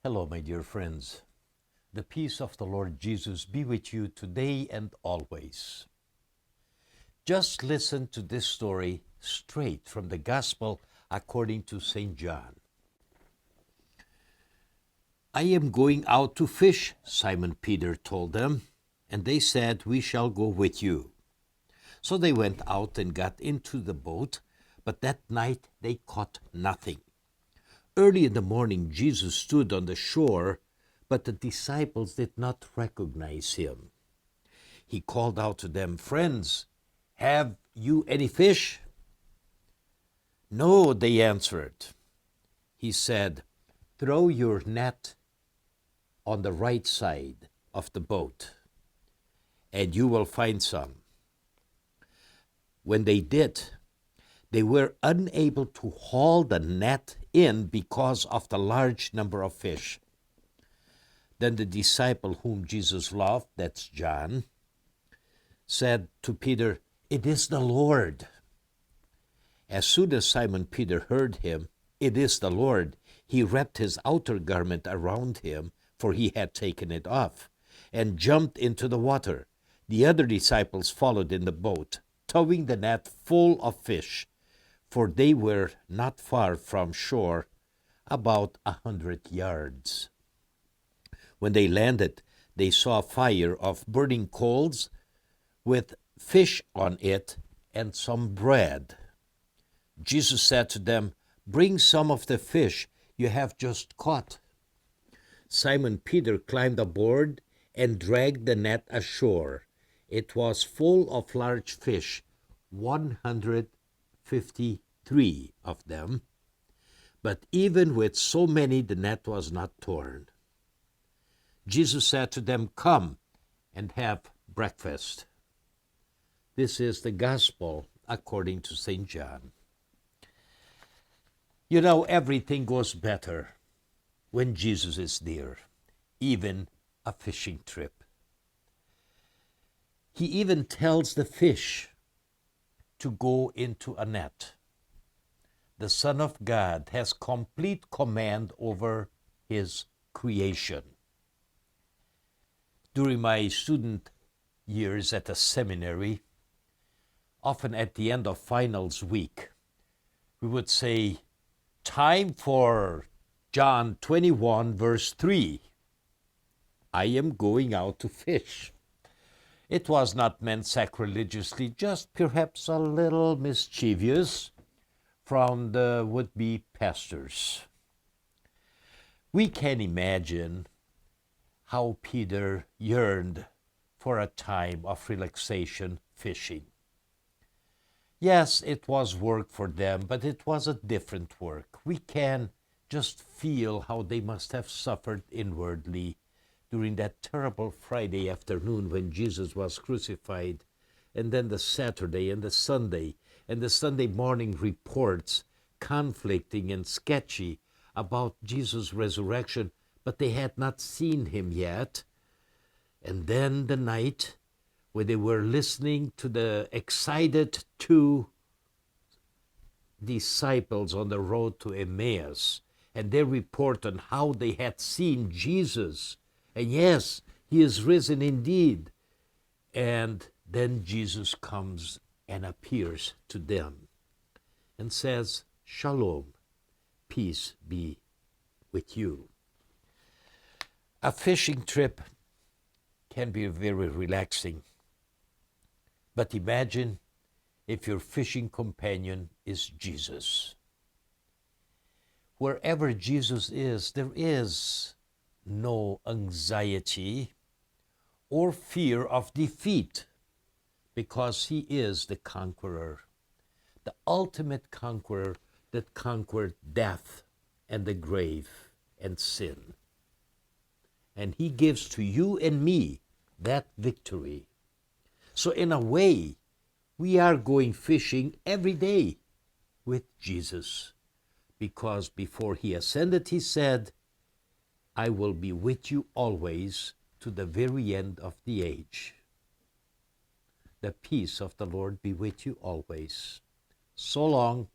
Hello, my dear friends. The peace of the Lord Jesus be with you today and always. Just listen to this story straight from the Gospel according to St. John. I am going out to fish, Simon Peter told them, and they said, "We shall go with you." So they went out and got into the boat, but that night they caught nothing. Early in the morning, Jesus stood on the shore, but the disciples did not recognize him. He called out to them, "Friends, have you any fish?" "No," they answered. He said, "Throw your net on the right side of the boat, and you will find some." When they did, they were unable to haul the net in because of the large number of fish. Then the disciple whom Jesus loved, that's John, said to Peter, "It is the Lord." As soon as Simon Peter heard him, "It is the Lord," he wrapped his outer garment around him, for he had taken it off, and jumped into the water. The other disciples followed in the boat, towing the net full of fish, for they were not far from shore, about 100 yards. When they landed, they saw a fire of burning coals with fish on it and some bread. Jesus said to them, "Bring some of the fish you have just caught." Simon Peter climbed aboard and dragged the net ashore. It was full of large fish, 153 of them. But even with so many, the net was not torn. Jesus said to them, "Come and have breakfast." This is the Gospel according to St. John. You know, everything goes better when Jesus is near, even a fishing trip. He even tells the fish to go into a net. The Son of God has complete command over his creation. During my student years at the seminary, often at the end of finals week, we would say, "Time for John 21, verse 3. I am going out to fish." It was not meant sacrilegiously, just perhaps a little mischievous from the would-be pastors. We can imagine how Peter yearned for a time of relaxation fishing. Yes, it was work for them, but it was a different work. We can just feel how they must have suffered inwardly during that terrible Friday afternoon when Jesus was crucified, and then the Saturday and the Sunday morning reports conflicting and sketchy about Jesus' resurrection, but they had not seen him yet. And then the night when they were listening to the excited two disciples on the road to Emmaus, and their report on how they had seen Jesus. And yes, he is risen indeed. And then Jesus comes and appears to them and says, "Shalom, peace be with you." A fishing trip can be very relaxing. But imagine if your fishing companion is Jesus. Wherever Jesus is, there is no anxiety or fear of defeat, because he is the conqueror, the ultimate conqueror that conquered death and the grave and sin. And he gives to you and me that victory. So in a way, we are going fishing every day with Jesus, because before he ascended, he said, "I will be with you always to the very end of the age." The peace of the Lord be with you always. So long.